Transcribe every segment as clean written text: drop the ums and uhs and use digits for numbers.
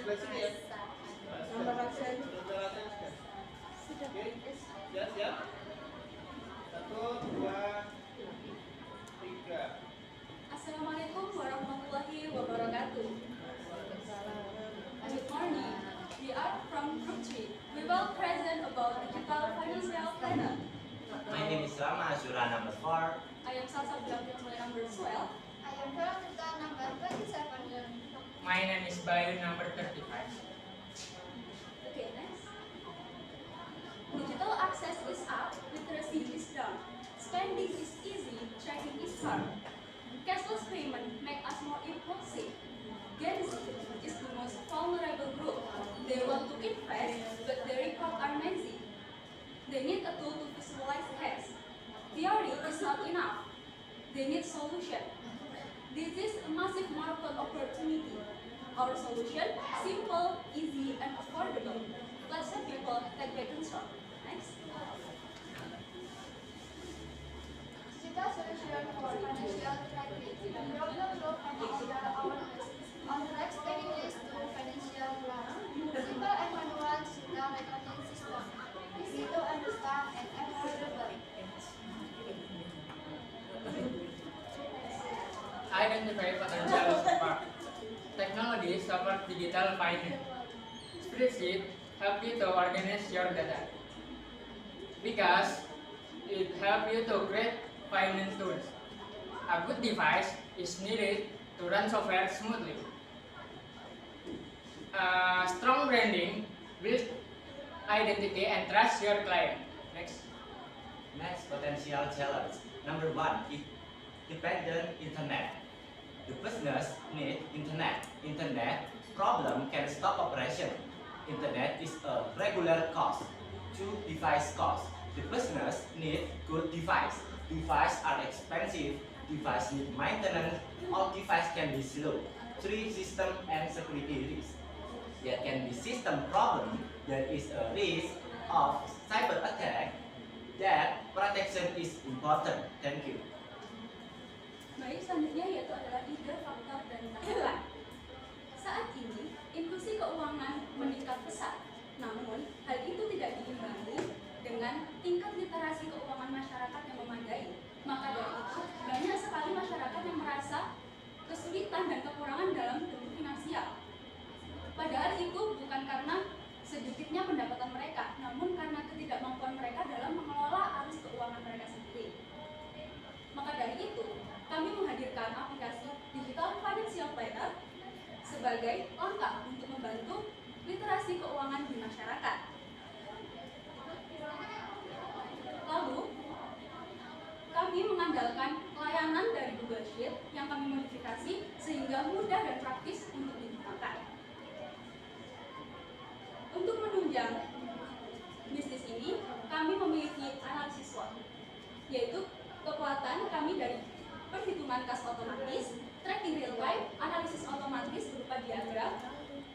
sebelah sini ya. Nomor absen. Oke, siap. 1, 2, 3. Assalamualaikum warahmatullahi wabarakatuh. Good morning. We are from Group 3. We will present about digital financial planner. My name is Rama Azura, number 4. I am Salsa Bilang number 12. I am Veronica, number 27. My name is Bayu, number 35. Okay, next. Digital access is up, literacy is down. Spending is easy, tracking is hard. Cashless payment make us more impulsive. Gen Z is the most vulnerable group. They want to invest, but the records are messy. They need a tool to visualize cash. Theory is not enough. They need solution. This is a massive market opportunity. Our solution, simple, easy, and affordable. Let's have people take back control. Next. Digital solution for financial literacy. The problem low financial awareness. On the next page is to financial plan. Simple and manual digital recording system. Easy to understand and affordable. Identify potential spark. Technology support digital finance. Spreadsheet help you to organize your data because it help you to create finance tools. A good device is needed to run software smoothly. Strong branding builds identity and trust your client. Next. Next potential challenge. Number 1, dependent internet. The business need internet. Internet problem can stop operation. Internet is a regular cost. 2, device cost. The business need good device. Device are expensive. Device need maintenance. All device can be slow. 3, system and security risk. There can be system problem. There is a risk of cyber attack. That protection is important. Thank you. Baik, selanjutnya yaitu adalah 3 faktor dan tantangan. Saat ini, inklusi keuangan meningkat pesat. Namun, hal itu tidak diimbangi dengan tingkat literasi keuangan masyarakat yang memadai. Maka dari itu, banyak sekali masyarakat yang merasa kesulitan dan kekurangan dalam bentuk finansial. Padahal itu bukan karena sedikitnya pendapatan mereka, namun karena ketidakmampuan mereka dalam mengelola arus keuangan mereka sendiri. Maka dari itu, kami menghadirkan aplikasi Digital Financial Planner sebagai langkah untuk membantu literasi keuangan di masyarakat. Lalu, kami mengandalkan layanan dari Google Sheet yang kami modifikasi sehingga mudah dan praktis untuk digunakan. Untuk menunjang bisnis ini, kami memiliki analisis SWOT, yaitu kekuatan kami dari perhitungan kas otomatis, tracking real time, analisis otomatis berupa diagram,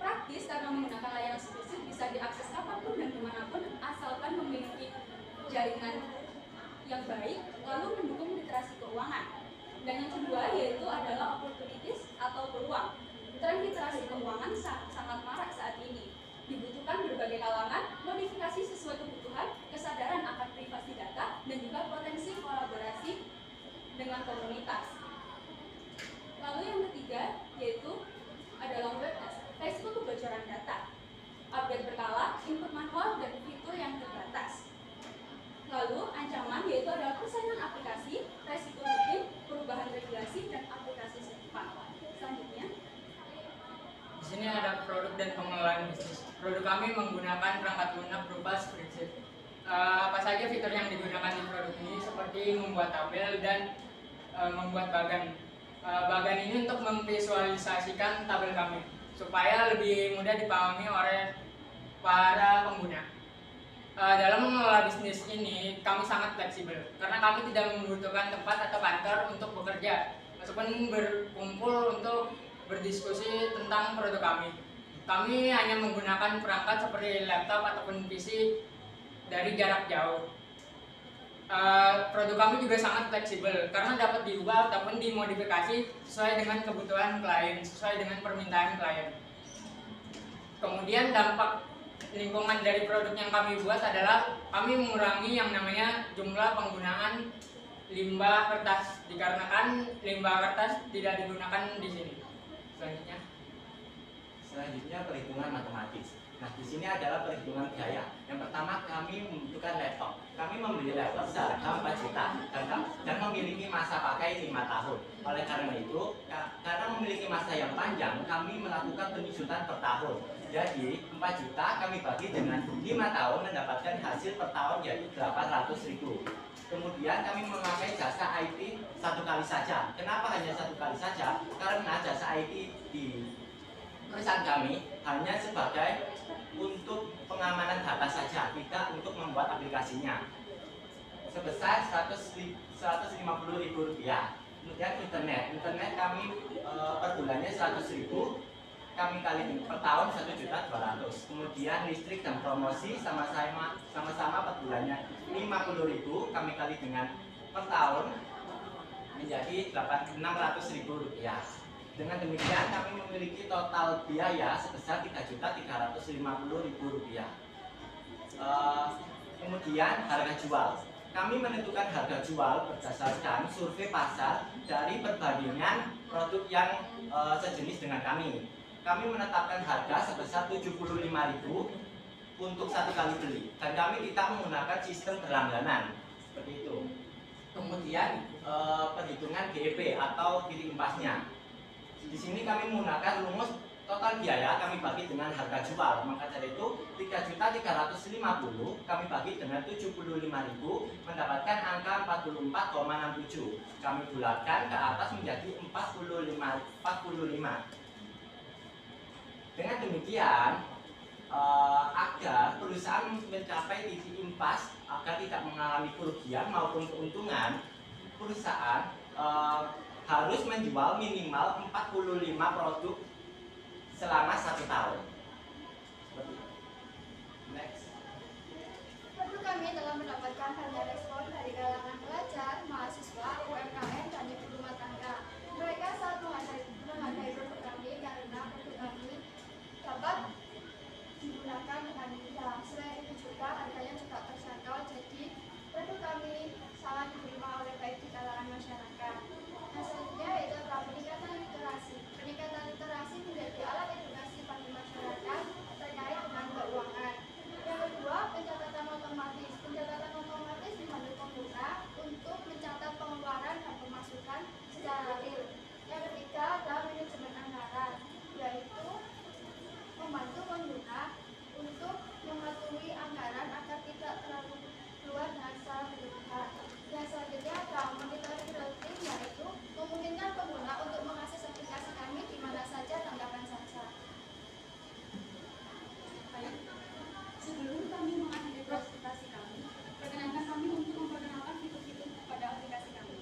praktis karena menggunakan layanan spreadsheet bisa diakses kapanpun dan dimanapun asalkan memiliki jaringan yang baik, lalu mendukung literasi keuangan. Dan yang kedua yaitu adalah opportunities atau peluang. Tren literasi keuangan sangat marak saat ini. Dibutuhkan berbagai kalangan, modifikasi sesuai kebutuhan, kesadaran akan privasi data, dan juga potensi kolaborasi dengan komunitas. Lalu yang ketiga yaitu adalah awareness, resiko kebocoran data, update berkala, input manual, dan fitur yang terbatas. Lalu ancaman yaitu adalah persaingan aplikasi, resiko rutin, perubahan regulasi, dan aplikasi secepat. Selanjutnya, Di sini ada produk dan pengelolaan bisnis. Produk kami menggunakan perangkat lunak berupa spreadsheet. Apa saja fitur yang digunakan di produk ini seperti membuat tabel dan membuat bagan. Bagan ini untuk memvisualisasikan tabel kami supaya lebih mudah dipahami oleh para pengguna. Dalam mengelola bisnis ini kami sangat fleksibel karena kami tidak membutuhkan tempat atau kantor untuk bekerja ataupun berkumpul untuk berdiskusi tentang produk kami. Kami hanya menggunakan perangkat seperti laptop ataupun PC dari jarak jauh. Produk kami juga sangat fleksibel karena dapat diubah ataupun dimodifikasi sesuai dengan kebutuhan klien, sesuai dengan permintaan klien. Kemudian dampak lingkungan dari produk yang kami buat adalah kami mengurangi yang namanya jumlah penggunaan limbah kertas, dikarenakan limbah kertas tidak digunakan di sini. Selanjutnya perhitungan matematis. Nah, di sini adalah perhitungan biaya. Yang pertama, kami membutuhkan laptop. Kami membeli laptop seharga 4 juta dan memiliki masa pakai 5 tahun. Oleh karena itu, karena memiliki masa yang panjang, kami melakukan penyusutan per tahun. Jadi 4 juta kami bagi dengan 5 tahun mendapatkan hasil per tahun yaitu 800.000. Kemudian kami memakai jasa IT 1 kali saja. Kenapa hanya 1 kali saja? Karena jasa IT di perusahaan kami hanya sebagai untuk pengamanan data saja, tidak untuk membuat aplikasinya. Sebesar 150.000 rupiah. Kemudian internet kami per bulannya 100.000, kami kali per tahun 1.200.000. Kemudian listrik dan promosi sama-sama per bulannya 50.000, kami kali dengan per tahun menjadi 600.000 rupiah. Dengan demikian kami memiliki total biaya sebesar 3.350.000 rupiah. Kemudian harga jual. Kami menentukan harga jual berdasarkan survei pasar dari perbandingan produk yang sejenis dengan kami. Kami menetapkan harga sebesar 75.000 untuk 1 kali beli, dan kami tidak menggunakan sistem berlangganan seperti itu. Kemudian perhitungan GEP atau titik impasnya. Di sini kami menggunakan rumus total biaya kami bagi dengan harga jual. Maka dari itu 3.350 kami bagi dengan 75.000 mendapatkan angka 44,67. Kami bulatkan ke atas menjadi 45. Dengan demikian agar perusahaan mencapai titik impas agar tidak mengalami kerugian maupun keuntungan, perusahaan harus menjual minimal 45 produk selama 1 tahun. Next. Produk kami telah mendapatkan banyak respon dari kalangan pelajar, mahasiswa, UMKM, dan ibu rumah tangga. Mereka sangat menghargai produk kami karena produk kami dapat digunakan dengan mudah. Selain itu juga harganya juga terjangkau, jadi produk kami sangat diterima oleh baik di kalangan masyarakat. Nah, selanjutnya yaitu peningkatan literasi. Peningkatan literasi menjadi alat edukasi bagi masyarakat terkait dengan keuangan. Yang kedua, pencatatan otomatis. Pencatatan otomatis dibantu pengguna untuk mencatat pengeluaran dan pemasukan secara real. Yang ketiga adalah manajemen anggaran, yaitu membantu pengguna untuk mematuhi anggaran agar tidak terlalu keluar dan secara berlebihan. Yang selanjutnya adalah monitoring real time, yaitu memungkinkan pengguna untuk mengakses aplikasi kami di mana saja dan kapan saja. Baik, sebelum kami mengakhiri presentasi kami, perkenankan kami untuk memperkenalkan fitur-fitur pada aplikasi kami.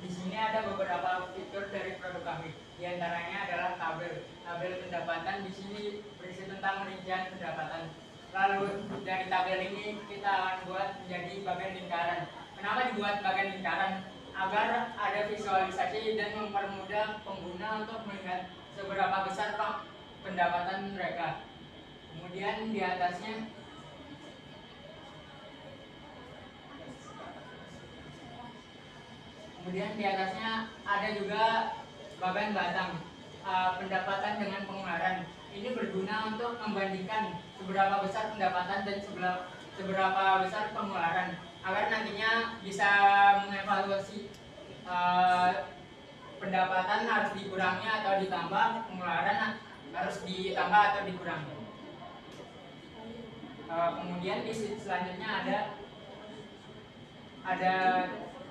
Di sini ada beberapa fitur dari produk kami. Di antaranya adalah tabel. Tabel pendapatan di sini berisi tentang rincian pendapatan. Lalu dari tabel ini kita akan buat menjadi bagian lingkaran. Kenapa dibuat bagian lingkaran? Agar ada visualisasi dan mempermudah pengguna untuk melihat seberapa besar pendapatan mereka. Kemudian di atasnya ada juga bagian batang, pendapatan dengan pengeluaran. Ini berguna untuk membandingkan seberapa besar pendapatan dan seberapa besar pengeluaran, agar nantinya bisa mengevaluasi pendapatan harus dikurangi atau ditambah, pengeluaran harus ditambah atau dikurangi. Kemudian di selanjutnya ada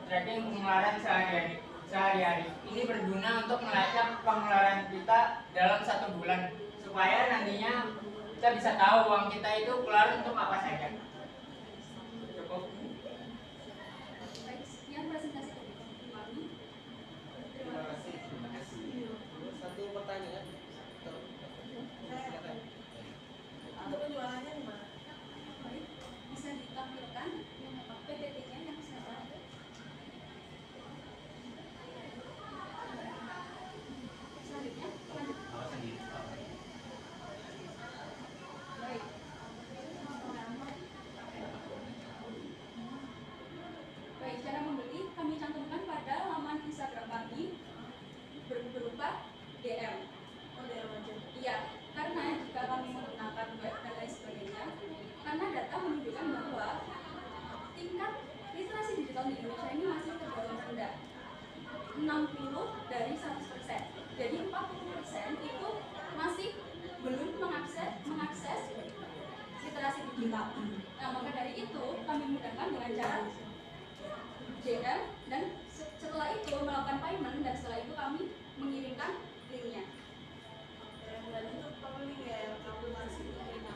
tracking pengeluaran sehari-hari. Ini berguna untuk melacak pengeluaran kita dalam 1 bulan, supaya nantinya kita bisa tahu uang kita itu keluar untuk apa saja. Cukup. Baik, sekian presentasi dari kami. Terima Nah, maka dari itu kami mudahkan dengan cara JM dan setelah itu melakukan payment dan setelah itu kami mengirimkan linknya. Dan itu perlu link ya yang kamu masih menerima.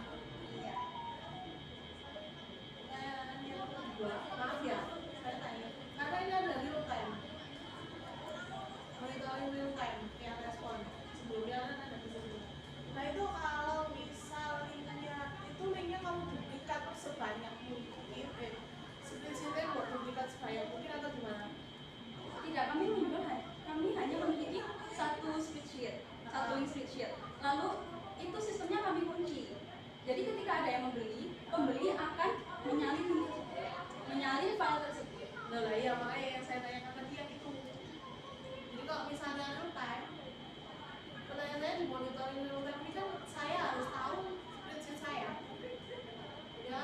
Iya. Dan yang kedua, maaf ya, saya tanya, karena ini ada real time, monitoring real time yang respon. Sebelumnya kan ada di sini. Nah itu kalau misal linknya kamu duplikat sebanyak mungkin, split-splitnya buat duplikat sebanyak mungkin atau gimana? Tidak, kami hanya memiliki satu spreadsheet, satu link spreadsheet. Lalu itu sistemnya kami kunci. Jadi ketika ada yang membeli, pembeli akan menyalin file tersebut. Nah lah iya, makanya yang saya tanyakan tadi yang itu. Jadi kalau misalnya real time, pertanyaan saya di monitoring real time ini kan saya harus tahu spreadsheet saya, ya.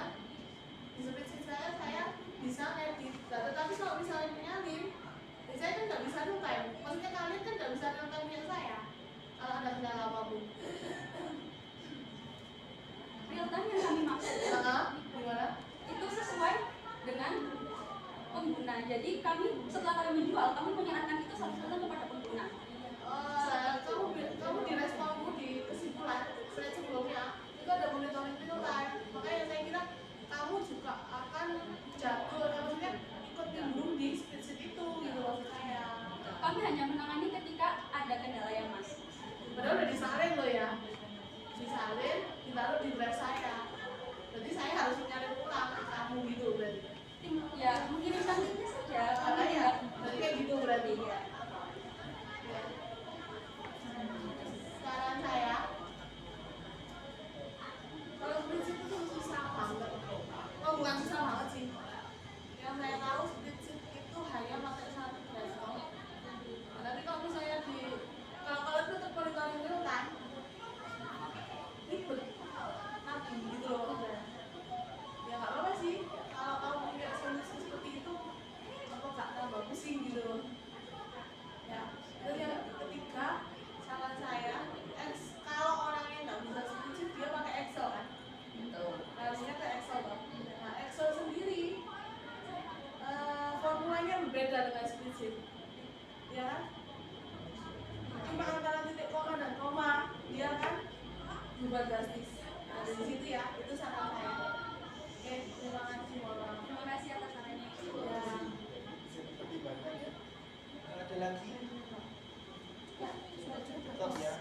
Di spreadsheet saya bisa edit. Nah, tetapi kalau misalnya menyalin, saya kan nggak bisa real time. Maksudnya kalian kan nggak bisa real time yang saya. Kalau ada kendala apapun. Real time yang kami maksud Gimana? itu sesuai dengan pengguna. Jadi setelah kami menjual, kami menyerahkan itu satu-satu kepada pengguna. Kamu di responmu di kesimpulan slide sebelumnya itu ada monitoring real time. Makanya saya kira kamu juga akan jago, maksudnya ikut nimbrung di spreadsheet itu gitu maksud saya. Kami hanya menangani ketika ada kendala yang masuk. Padahal udah disalin loh ya, disalin ditaruh di drive saya. Berarti saya harus nyari ulang kamu gitu berarti. Ya, mengirimkan linknya saja. Makanya berarti kayak gitu berarti ya. Saran saya, kalau spreadsheet itu susah banget. Oh bukan susah banget sih. Yang saya tahu spreadsheet itu hanya pakai satu dashboard. Nah, tapi kalau misalnya kalau itu tetap monitoring real time, ribet, nanti gitu loh maksudnya. Ya nggak apa-apa sih. Kalau kamu punya solusi seperti itu, apa nggak tambah pusing gitu loh. Ya, terus yang ketiga, saran saya, kalau orang yang nggak bisa spreadsheet dia pakai Excel kan? Harusnya ke Excel bang. Nah Excel sendiri formulanya berbeda dengan spreadsheet, ya kan? Cuma antara titik koma dan koma, dia kan berubah drastis. Nah dari situ ya, itu saran saya. Oke, terima kasih Mola. Terima kasih atas sarannya. Ya. Pertimbangan ya. Ada lagi? Ya, Stop ya.